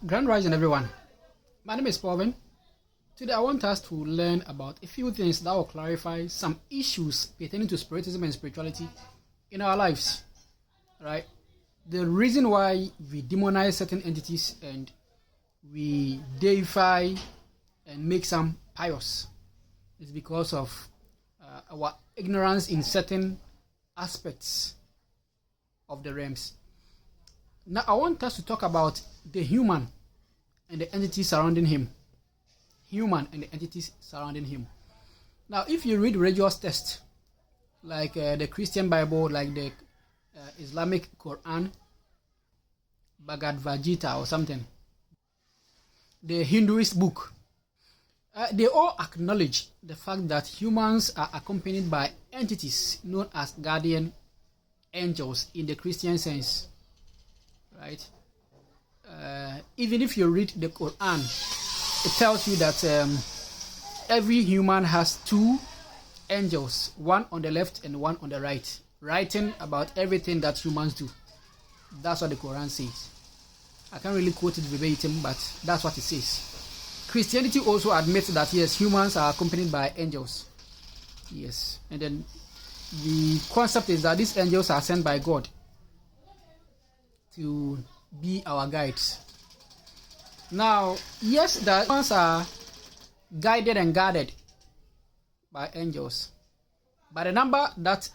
Grand Rising, everyone. My name is Paulvin. Today, I want us to learn about a few things that will clarify some issues pertaining to spiritism and spirituality in our lives. Right? The reason why we demonize certain entities and we deify and make some pious is because of our ignorance in certain aspects of the realms. Now, I want us to talk about the human and the entities surrounding him. Human and the entities surrounding him. Now, if you read religious texts like the Christian Bible, like the Islamic Quran, Bhagavad Gita or something, the Hinduist book, they all acknowledge the fact that humans are accompanied by entities known as guardian angels in the Christian sense. Right? Even if you read the Quran, it tells you that every human has two angels, one on the left and one on the right, writing about everything that humans do. That's what the Quran says. I can't really quote it verbatim, but that's what it says. Christianity also admits that yes, humans are accompanied by angels. Yes, and then the concept is that these angels are sent by God to be our guides. Now, yes, the humans are guided and guarded by angels, but the number that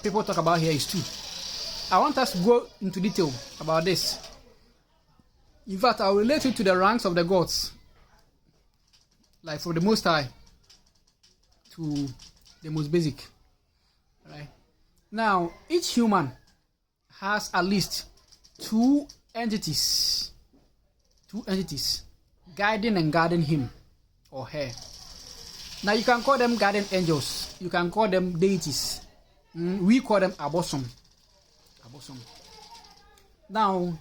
people talk about here is 2. I want us to go into detail about this. In fact, I'll relate it to the ranks of the gods, like from the most high to the most basic. Right? Now, each human has at least two entities guiding and guarding him or her. Now, you can call them guardian angels, you can call them deities. We call them abosom. Now,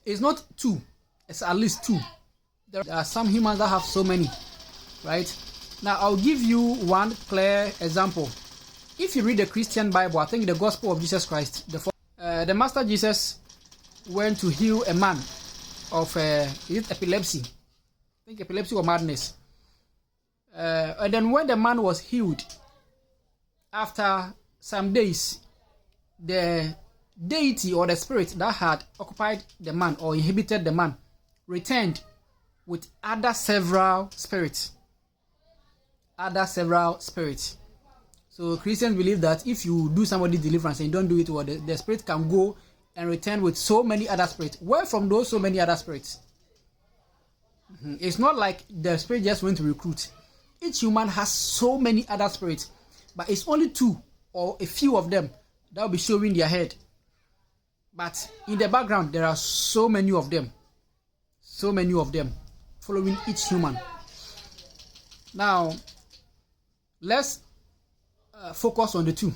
it's not 2, it's at least 2. There are some humans that have so many, right? Now, I'll give you one clear example. If you read the Christian Bible, I think the Gospel of Jesus Christ, the Master Jesus went to heal a man of epilepsy. I think epilepsy or madness. And then when the man was healed, after some days, the deity or the spirit that had occupied the man or inhibited the man returned with other several spirits. So Christians believe that if you do somebody deliverance and you don't do it well, the spirit can go and return with so many other spirits. Where from those so many other spirits? It's not like the spirit just went to recruit. Each human has so many other spirits, but it's only 2 or a few of them that will be showing their head. But in the background, there are so many of them following each human. Now, let's focus on the 2.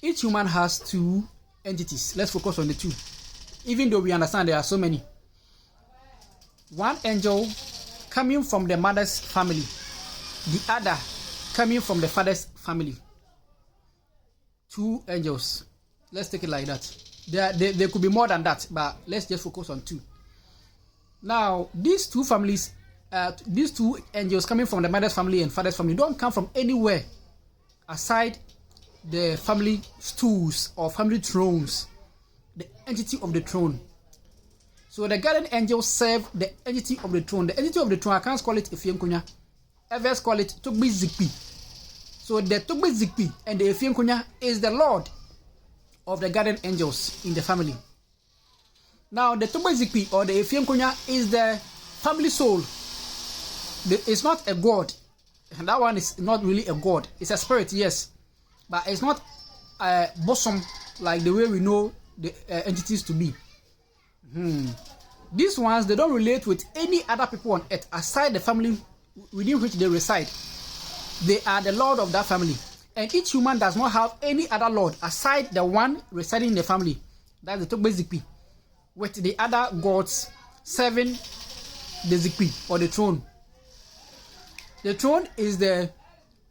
Each human has 2 entities. Let's focus on the 2, even though we understand there are so many. One angel coming from the mother's family, the other coming from the father's family. 2 angels. Let's take it like that. There could be more than that, but let's just focus on 2. Now, these 2 families, these 2 angels coming from the mother's family and father's family don't come from anywhere aside the family stools or family thrones, the entity of the throne. So the guardian angels serve the entity of the throne. The entity of the throne, I can't call it Efiem Konya. Others call it Tugbi Zikpi. So the Tugbi Zikpi and the Efiem Konya is the lord of the guardian angels in the family. Now the Tugbi Zikpi or the Efiem Konya is the family soul. It's not a god. And that one is not really a god. It's a spirit, yes. But it's not a bosom like the way we know the entities to be. These ones, they don't relate with any other people on earth aside the family within which they reside. They are the lord of that family. And each human does not have any other lord aside the one residing in the family. That's the Tugbi Zikpi. With the other gods serving the Zikpi or the throne. The throne is the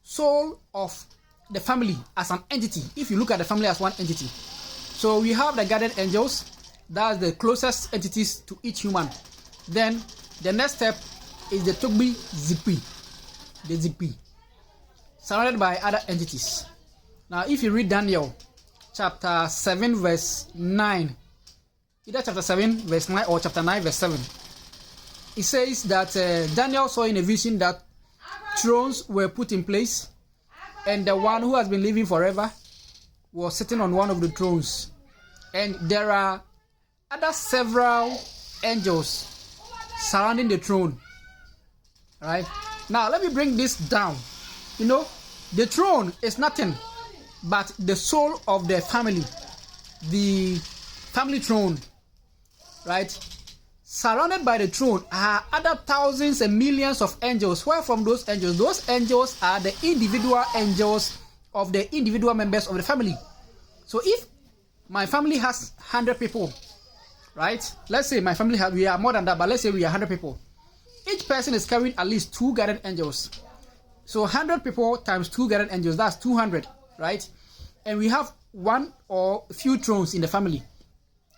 soul of the family as an entity. If you look at the family as one entity. So we have the guardian angels, That's the closest entities to each human. Then the next step is the Togbi Zikpi, the Zikpi, surrounded by other entities. Now, if you read Daniel chapter 7 verse 9, either chapter 7 verse 9 or chapter 9 verse 7, it says that Daniel saw in a vision that thrones were put in place, and the one who has been living forever was sitting on one of the thrones, and there are other several angels surrounding the throne. Right now, let me bring this down. You know, the throne is nothing but the soul of the family, the family throne, right? Surrounded by the throne are other thousands and millions of angels. Where from those angels? Those angels are the individual angels of the individual members of the family. So if my family has 100 people, right? Let's say my family we are more than that, but let's say we are 100 people. Each person is carrying at least 2 guardian angels. So 100 people times 2 guardian angels, that's 200, right? And we have one or a few thrones in the family.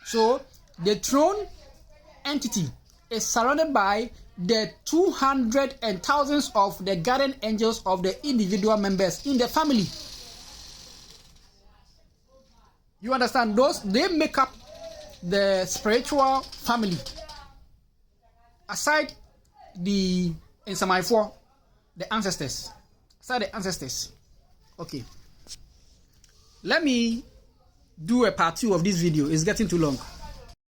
So the throne entity is surrounded by the 200 and thousands of the guardian angels of the individual members in the family. You understand? Those, they make up the spiritual family. Aside the Insamai4, the ancestors. Aside the ancestors. Okay. Let me do a part 2 of this video. It's getting too long.